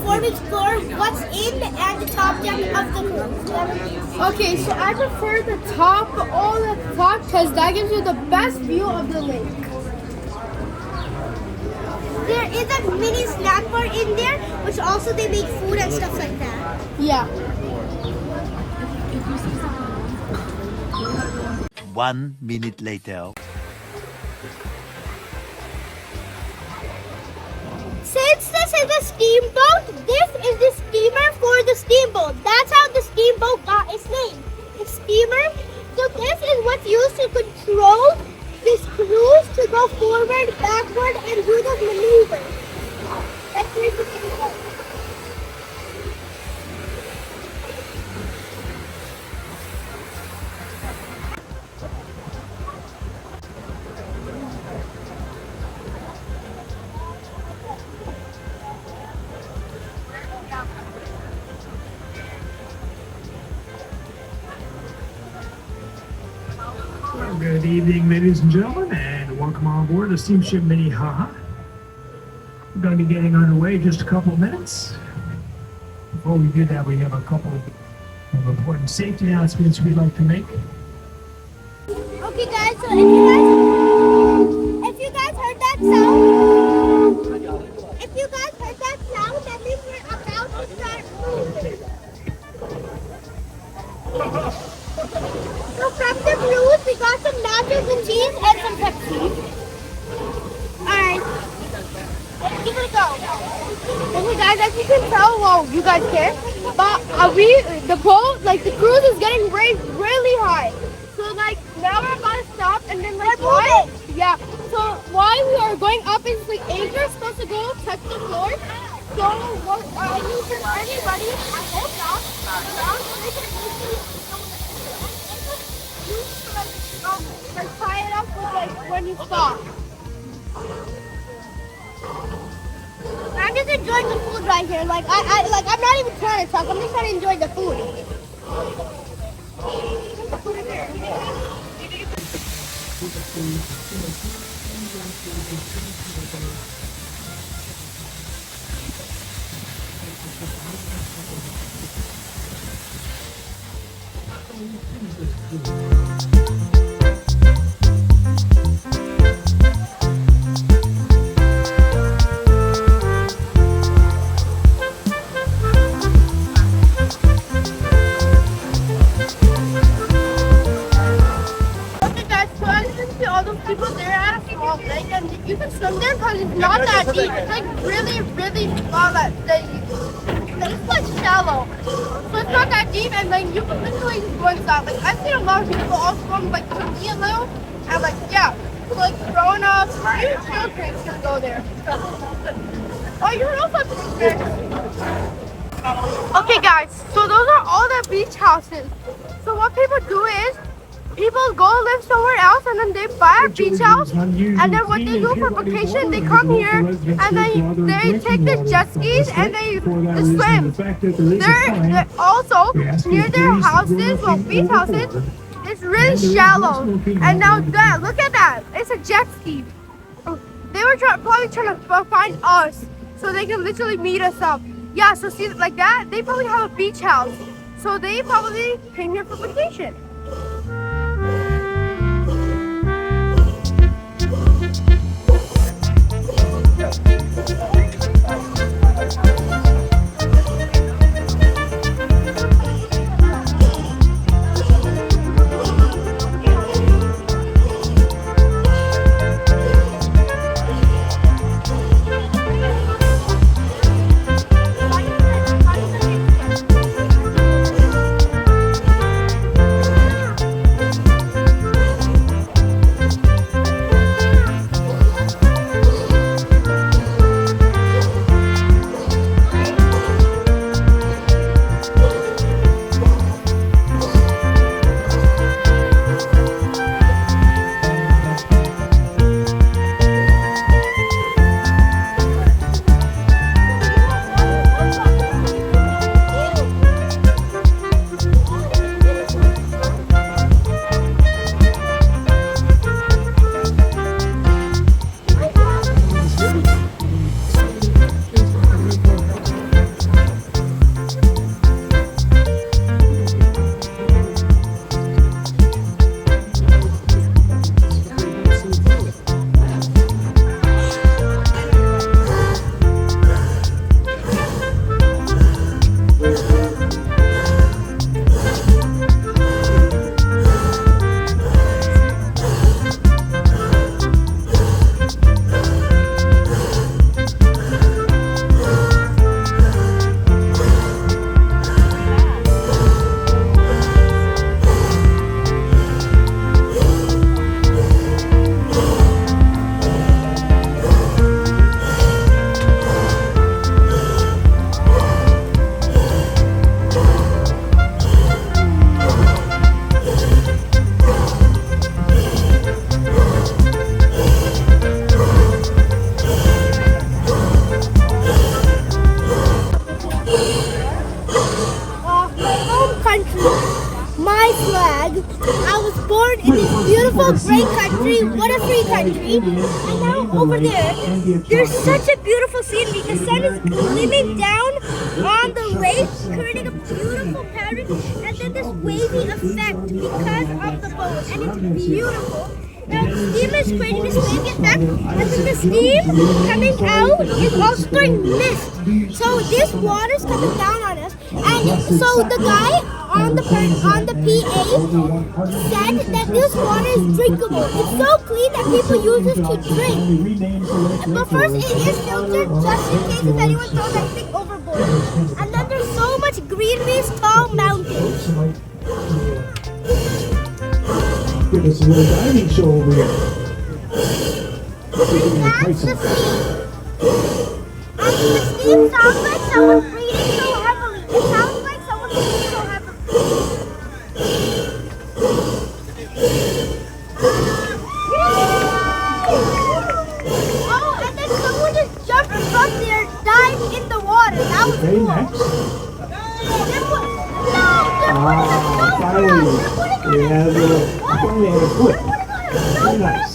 before we explore what's in and the top deck of the cruise. Okay, so I prefer the top, all at the top, because that gives you the best view of the lake. There is a mini snack bar in there, which also they make food and stuff like that. Yeah. 1 minute later. Since this is a steamboat, this is the steamer for the steamboat. That's how the steamboat got its name. The steamer. So this is what's used to control this cruise to go forward, backward, and do those maneuvers. That's where the steamboat. Good evening, ladies and gentlemen, and welcome on board the steamship Minnehaha. We're going to be getting underway in just a couple of minutes. Before we do that, we have a couple of important safety announcements we'd like to make. Okay, guys. So if you guys heard that sound, that means we're about to start moving. So from the cruise, we got some nachos and cheese and some Pepsi. Alright, let's give it a go. Okay, guys, as you can tell, well, you guys can, but the boat, like the cruise is getting raised really high. So, like, now we're about to stop and then, like, why? Yeah. So, why we are going up is, like, anchor's supposed to go touch the floor. So, what you can anybody, I hope not, so they can like tie it up with, like, when you stop. I'm just enjoying the food right here. Like I'm not even trying to talk. I'm just trying to enjoy the food. People there at a small lake, and you can swim there because it's not that deep. It's like really, really small. It's like shallow, so it's not that deep, and then you can literally just go inside. Like I've seen a lot of people all swim like to me a little, and like yeah, so, like grown ups, even children can go there. Oh, you can also drink there. Okay, guys, so those are all the beach houses. So what people do is, people go live somewhere else and then they buy a beach house, and then what they do for vacation, they come here and then they take the jet skis and they swim. They're also near their houses, well, beach houses, it's really shallow. And now that, look at that, it's a jet ski. They were probably trying to find us so they can literally meet us up. Yeah, so see, like that, they probably have a beach house. So they probably came here for vacation. my flag. I was born in this beautiful, great country. What a free country. And now over there, there's such a beautiful scenery. The sun is gleaming down on the lake, creating a beautiful pattern, and then this wavy effect because of the boat. And it's beautiful. Now the steam is creating this wavy effect, and then the steam coming out is also throwing mist. So this water is coming down on us, and so the guy on the PA said that this water is drinkable. It's so clean that people use this to drink. But first it is filtered just in case if anyone throws anything overboard. And then there's so much greenery, tall mountains. Give us a little diving show over here. That's the steam. And the steam sounds like someone breathing so heavily. It sounds like someone breathing so heavily. Oh, and then someone just jumped from there, dived in the water. That was Okay, cool. next. Finally, we have a finally have a foot. Very nice.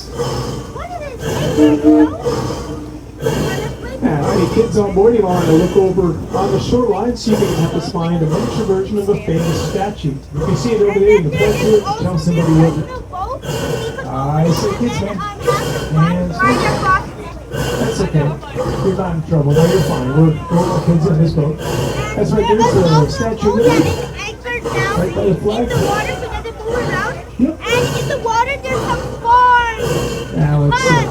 Now, any kids on board, you want to look over on the shoreline, see if you can help us find a miniature version of a famous statue. You can see it over there in the front here. Tell somebody what it is. I say kids, man. And that's okay. You're not in trouble. No, you're fine. We're all kids in this boat. That's right. There's the statue there. Right by the flag. In the water so that they move around. Yep. And in the water there's some farms. Now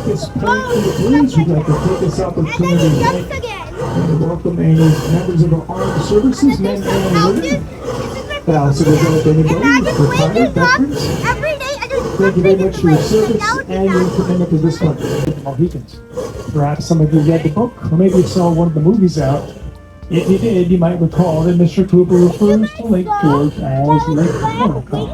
it's point to the blues. We'd like to take this And opportunity then he to jumps again. welcome any members of the armed services, men and women. But also we've got anybody, retired veterans. Every day I just Thank you very much for your service and your commitment to this country. Mohicans. Perhaps some of you read the book, or maybe you saw one of the movies out. If you did, you might recall that Mr. Cooper refers to Lake George as Lake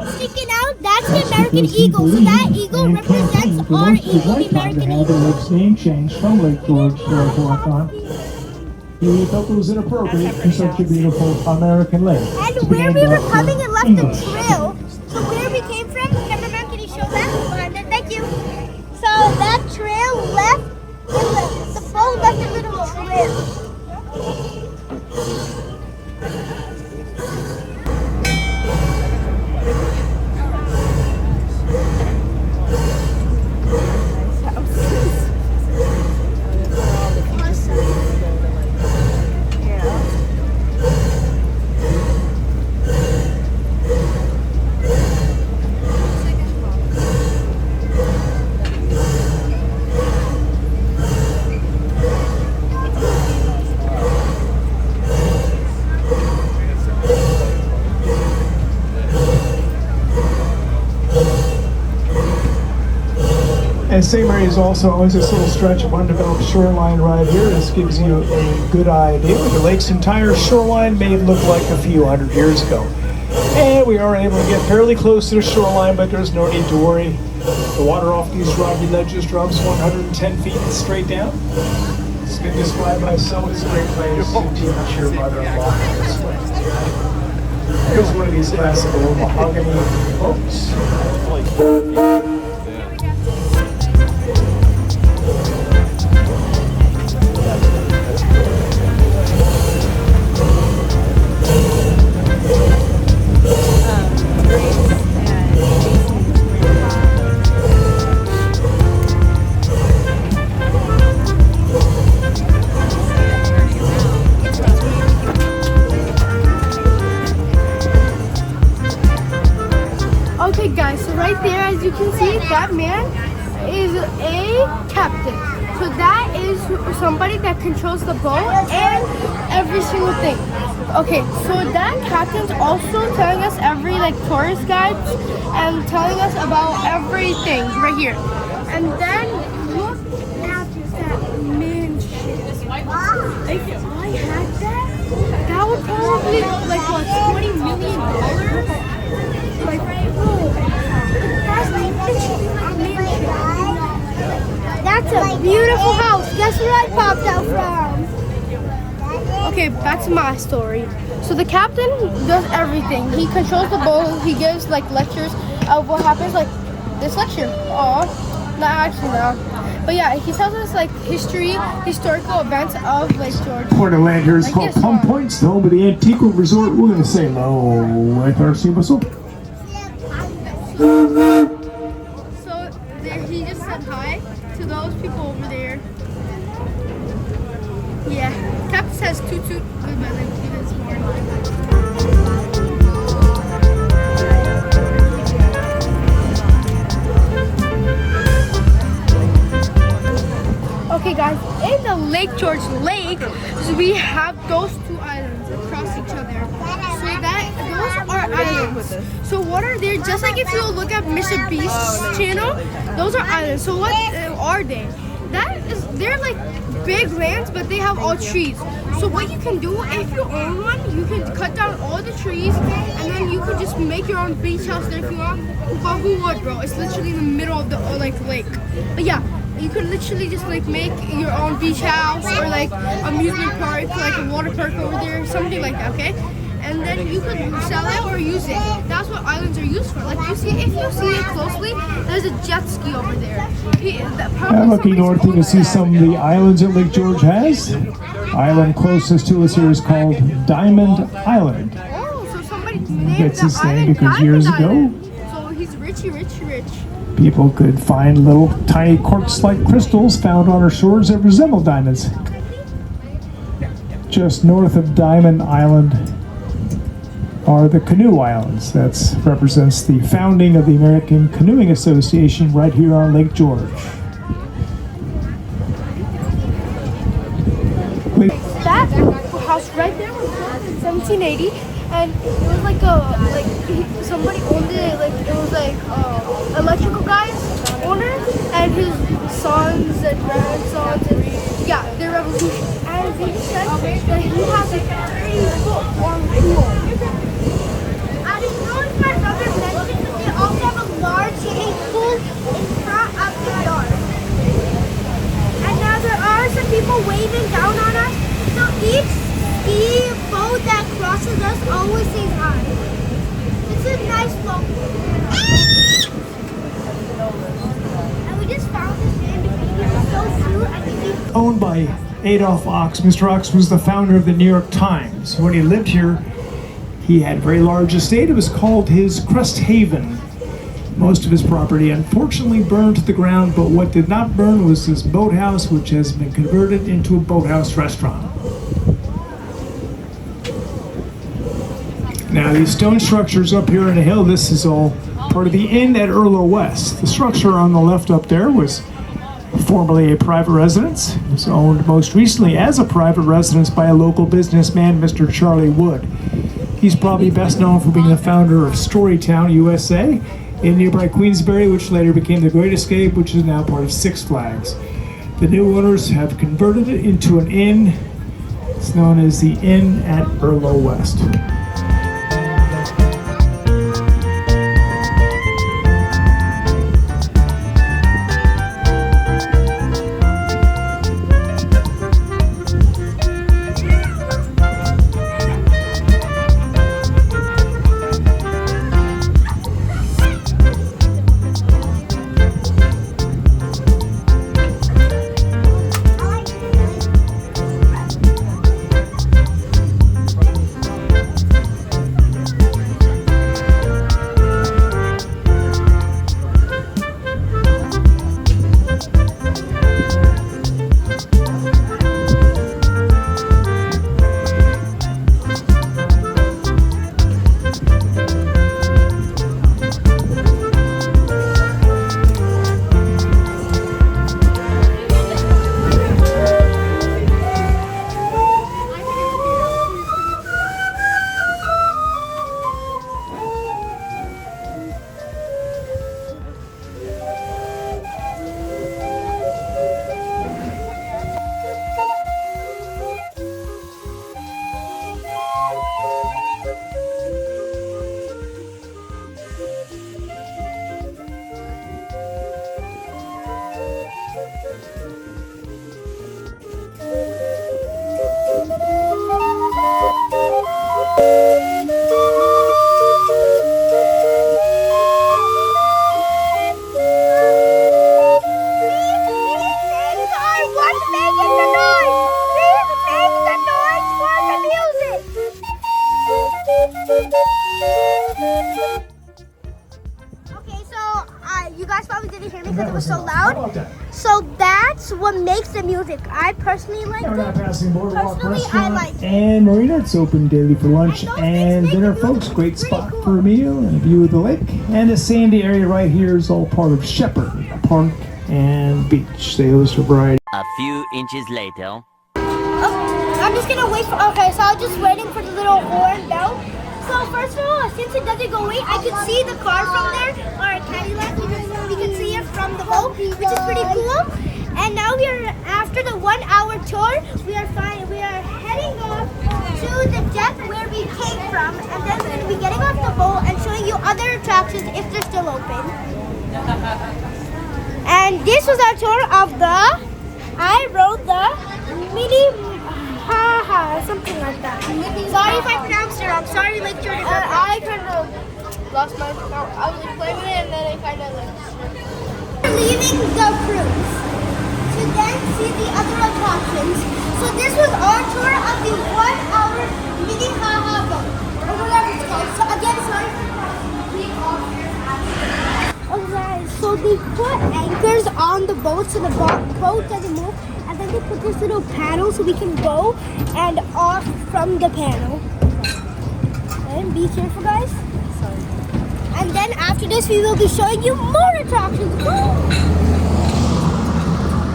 sticking out, that's the American eagle. So that eagle represents our eagle, the American have eagle. its name changed from Lake George to Lake Huron. He felt it was inappropriate for such a beautiful American lake. And where we were coming, it left a trail. So where we came from, cameraman, can you show that? Thank you. So that trail left, and the boat left a little trail. And St. Mary's also owns this little stretch of undeveloped shoreline right here. This gives you a good idea. The lake's entire shoreline may look like a few hundred years ago. And we are able to get fairly close to the shoreline, but there's no need to worry. The water off these rocky ledges drops 110 feet straight down. It's been described by some as a great place to teach your mother-in-law this way. Here's one of these classical mahogany boats. Okay guys, so right there, as you can see, that man is a captain. So that is somebody that controls the boat and every single thing. Okay, so that captain's also telling us every tourist guides and telling us about everything right here. And then look at that mansion. If I had that, that would probably what, $20 million? That's a beautiful house. Guess where I popped out from? Okay, back to my story. So the captain does everything. He controls the boat. He gives like lectures of what happens, like this lecture. Oh, not actually no. But yeah, he tells us like historical events of Lake George. Port of land here is Like called this Palm one. Point, the home of the Antigua Resort. We're going to say hello with our steam whistle. So there, he just said hi to those people over there. Yeah, captain says toot toot with my link to this morning. Okay guys, in the Lake George Lake, so we have those two islands across each other. So those are islands. So what are they? Just like if you look at Mr. Beast's channel, those are islands. So what are they? They're like big lands, but they have all trees. So what you can do, if you own one, you can cut down all the trees, and then you can just make your own beach house there if you want. But who would, bro? It's literally in the middle of the lake. But yeah. You could literally just like make your own beach house or like amusement park, like a water park over there, something like that, okay? And then you could sell it or use it. That's what islands are used for. Like you see, if you see it closely, there's a jet ski over there. Looking north, you can see some of the islands that Lake George has. The island closest to us here is called Diamond Island. Oh, so somebody named Gets the its name island because Diamond years ago, Island. So he's richy, rich. people could find little tiny quartz-like crystals found on our shores that resemble diamonds. Just north of Diamond Island are the Canoe Islands. That represents the founding of the American Canoeing Association right here on Lake George. That house right there was built in 1780, and it was like somebody owned it. Like it was like electrical guy's owner and his sons and grandsons, and yeah, their revolution. And he said that he has a 3-foot long pool. I didn't know if my brother mentioned that they also have a large swimming pool in front of the yard. And now there are some people waving down on us. So each ski boat that crosses us always says hi. It's a nice boat. And we just found this man because he was so cute. I think he Owned by Adolph Ox. Mr. Ox was the founder of the New York Times. When he lived here, he had a very large estate. It was called his Crest Haven. Most of his property unfortunately burned to the ground, but what did not burn was his boathouse, which has been converted into a boathouse restaurant. Now these stone structures up here on the hill, this is all part of the inn at Urlo West. The structure on the left up there was formerly a private residence. It was owned most recently as a private residence by a local businessman, Mr. Charlie Wood. He's probably best known for being the founder of Storytown, USA, in nearby Queensbury, which later became the Great Escape, which is now part of Six Flags. The new owners have converted it into an inn. It's known as the Inn at Urlo West. Okay, so you guys probably didn't hear me because it was so loud. So that's what makes the music. I personally like We're now it. passing Boardwalk Personally, Restaurant I like it. and Marina. It's open daily for lunch And those and things dinner, make the music folks. Great pretty spot cool. for a meal and a view of the lake. And the sandy area right here is all part of Shepherd Park and Beach. They host a variety. A few inches later. Oh, I'm just gonna wait for. Okay, so I'm just waiting for the little horn bell. So first of all, since it doesn't go away, I can see the car from there, or Cadillac. We can see it from the boat, which is pretty cool. And now we are after the 1 hour tour. We are heading off to the deck where we came from, and then we're gonna be getting off the boat and showing you other attractions if they're still open. And this was our tour of the. I rode the Minne. Something like that. Sorry if I pronounced it wrong. Sorry, Lakegeorge. I kind of lost my. I was explaining it and then it kind of like. We're leaving the cruise to then see the other attractions. So this was our tour of the 1 hour Minne boat, or whatever it's called. So again, sorry for being off here. Oh guys, so they put anchors on the boat so the boat doesn't move. And then they put this little panel so we can go and off from the panel. And be careful, guys. Sorry. And then after this, we will be showing you more attractions. Woo!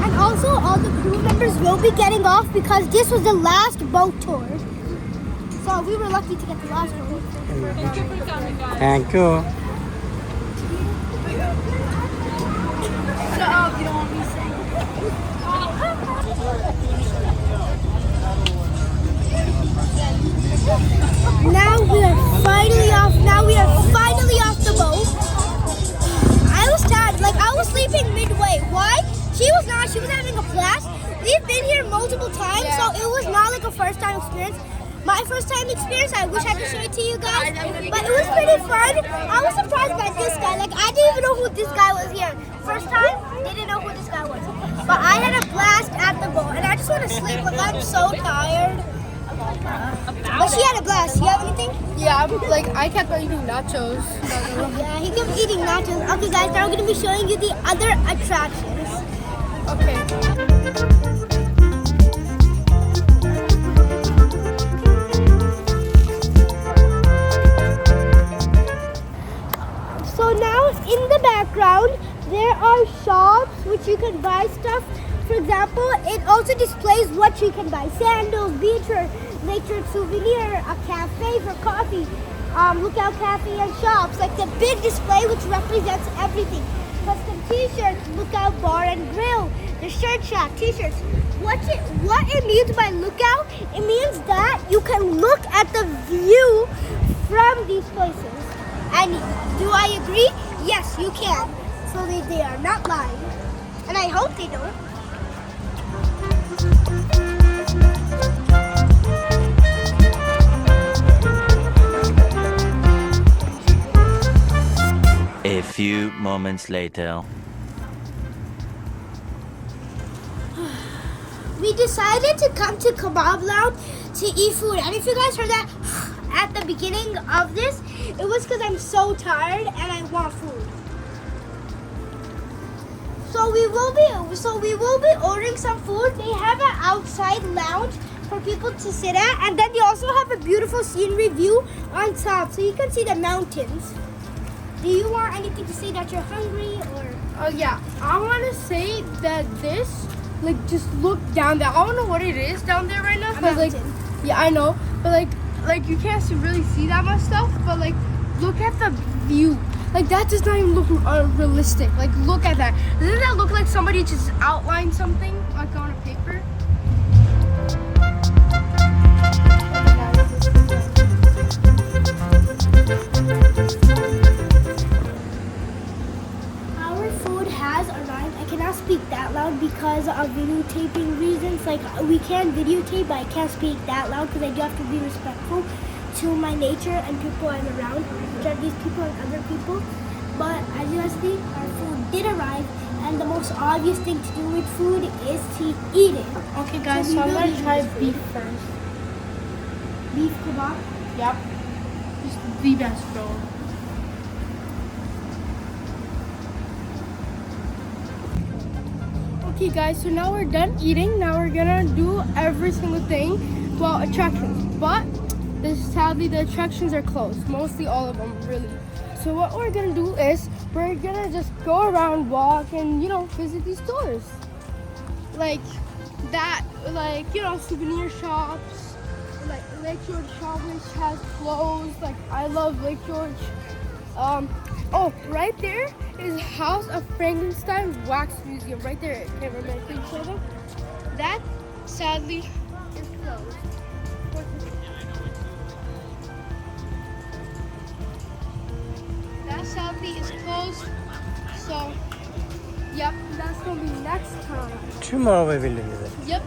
And also, all the crew members will be getting off because this was the last boat tour. So we were lucky to get the last one. Thank you. Shut up, you don't want me to say. Now we are finally off. Now we are finally off the boat. I was tired. Like I was sleeping midway. Why? She was not. She was having a blast. We've been here multiple times, so it was not like a first time experience. My first time experience, I wish I could show it to you guys, but it was pretty fun. I was surprised by this guy. Like I didn't even know who this guy was here. First time, didn't know who this guy was. But I had a blast at the boat, and I just want to sleep. Like I'm so tired. But she had a blast. You have anything? Yeah, I kept on eating nachos. Yeah, he kept eating nachos. Okay, guys, now we're gonna be showing you the other attractions. Okay. So now in the background there are shops which you can buy stuff. For example, it also displays what you can buy: sandals, beachwear, nature souvenir, a cafe for coffee, lookout cafe and shops. Like the big display which represents everything. Custom t-shirts, lookout bar and grill, the shirt shack, t-shirts. What it means by lookout, it means that you can look at the view from these places. And do I agree? Yes, you can. So they are not lying. And I hope they don't. A few moments later. We decided to come to Kebab Lounge to eat food. And if you guys heard that at the beginning of this, it was because I'm so tired and I want food. So we will be ordering some food. They have an outside lounge for people to sit at, and then they also have a beautiful scenery view on top, so you can see the mountains. Do you want anything to say that you're hungry or? Oh yeah, I want to say that this, just look down there. I don't know what it is down there right now. A But mountain. yeah, I know. But you can't really see that much stuff. But look at the view. That does not even look realistic. Look at that. Doesn't that look like somebody just outlined something on a paper? Our food has arrived. I cannot speak that loud because of videotaping reasons. We can videotape, but I can't speak that loud because I do have to be respectful to my nature and people I'm around, which are these people and other people. But as you guys see, our food did arrive, and the most obvious thing to do with food is to eat it. Okay guys, So so we I'm will going to eat try this. beef first. Beef kebab. Yep. It's the best, bro. Okay guys, so now we're done eating. Now we're gonna do every single thing. Well, attractions, but sadly the attractions are closed. Mostly all of them, really. So what we're gonna do is we're gonna just go around, walk, and visit these stores. Like that, souvenir shops. Like Lake George shop which has clothes. Like I love Lake George. Oh, right there is House of Frankenstein Wax Museum. Right there, cameraman, can you show them? That sadly is closed. That sadly is closed. So, yep, that's gonna be next time. Tomorrow we will visit. Yep.